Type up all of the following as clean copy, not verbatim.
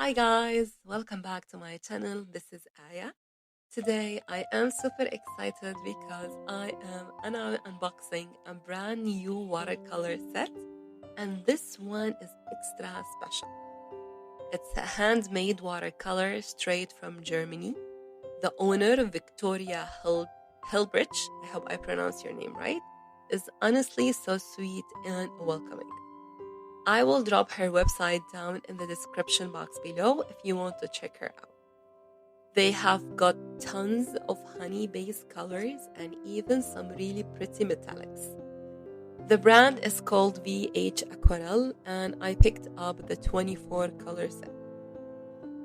Hi guys, welcome back to my channel. This is Aya. Today I am super excited because I am unboxing a brand new watercolor set, and this one is extra special. It's a handmade watercolor straight from Germany. The owner, Victoria Hilbrich, I hope I pronounce your name right, is honestly so sweet and welcoming. I will drop her website down in the description box below if you want to check her out. They have got tons of honey-based colors and even some really pretty metallics. The brand is called VH Aquarelle, and I picked up the 24 color set.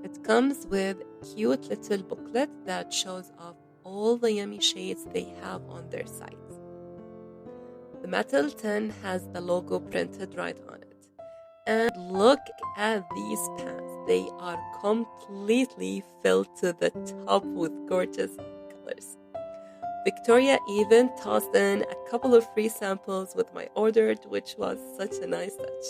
It comes with a cute little booklet that shows off all the yummy shades they have on their site. The metal tin has the logo printed right on it. And look at these pants. They are completely filled to the top with gorgeous colors. Victoria even tossed in a couple of free samples with my order, which was such a nice touch.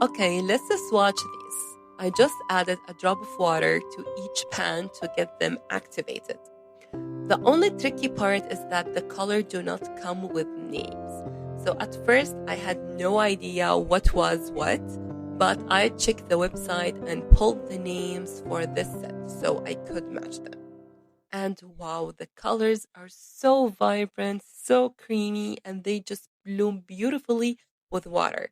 Okay, let's swatch these. I just added a drop of water to each pan to get them activated. The only tricky part is that the color do not come with names. So at first I had no idea what was what, but I checked the website and pulled the names for this set so I could match them. And wow, the colors are so vibrant, so creamy, and they just bloom beautifully with water.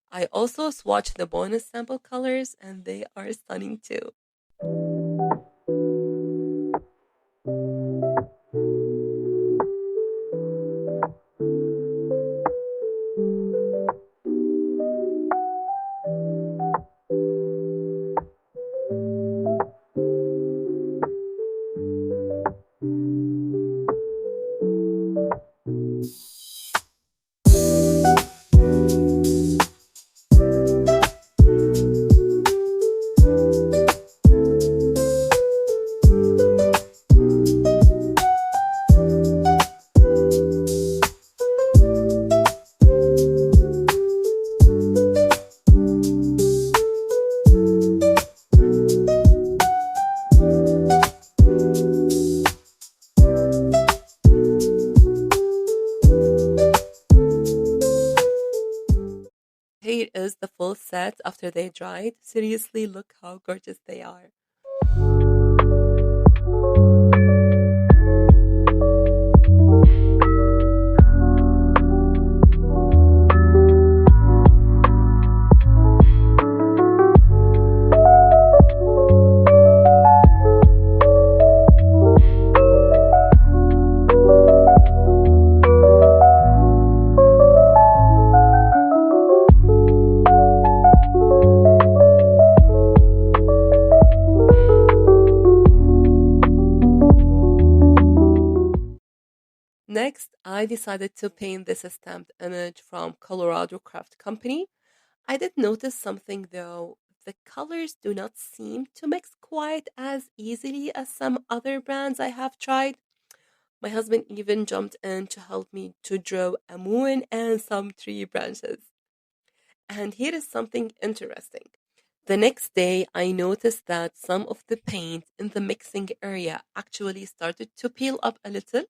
I also swatched the bonus sample colors and they are stunning too. Here is the full set after they dried. Seriously, look how gorgeous they are. Next, I decided to paint this stamped image from Colorado Craft Company. I did notice something though. The colors do not seem to mix quite as easily as some other brands I have tried. My husband even jumped in to help me to draw a moon and some tree branches. And here is something interesting. The next day, I noticed that some of the paint in the mixing area actually started to peel up a little.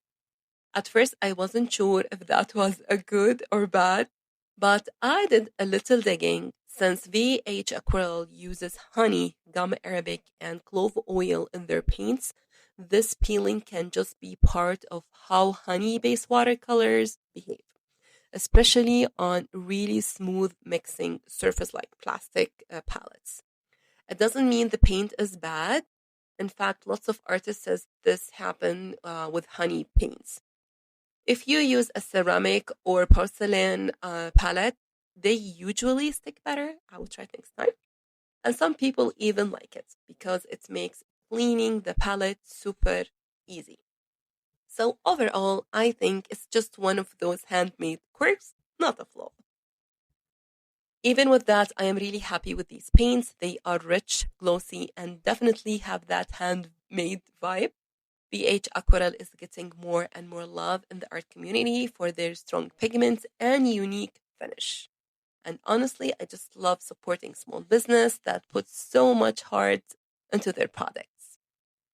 At first, I wasn't sure if that was a good or bad, but I did a little digging. Since VH Acryl uses honey, gum arabic, and clove oil in their paints, this peeling can just be part of how honey-based watercolors behave, especially on really smooth mixing surface like plastic palettes. It doesn't mean the paint is bad. In fact, lots of artists says this happen with honey paints. If you use a ceramic or porcelain palette, they usually stick better. I will try next time. And some people even like it because it makes cleaning the palette super easy. So overall, I think it's just one of those handmade quirks, not a flaw. Even with that, I am really happy with these paints. They are rich, glossy, and definitely have that handmade vibe. BH Aquarel is getting more and more love in the art community for their strong pigments and unique finish. And honestly, I just love supporting small business that puts so much heart into their products.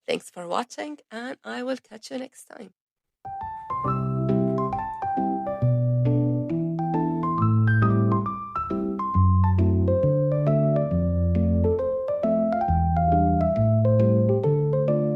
Thanks for watching, and I will catch you next time.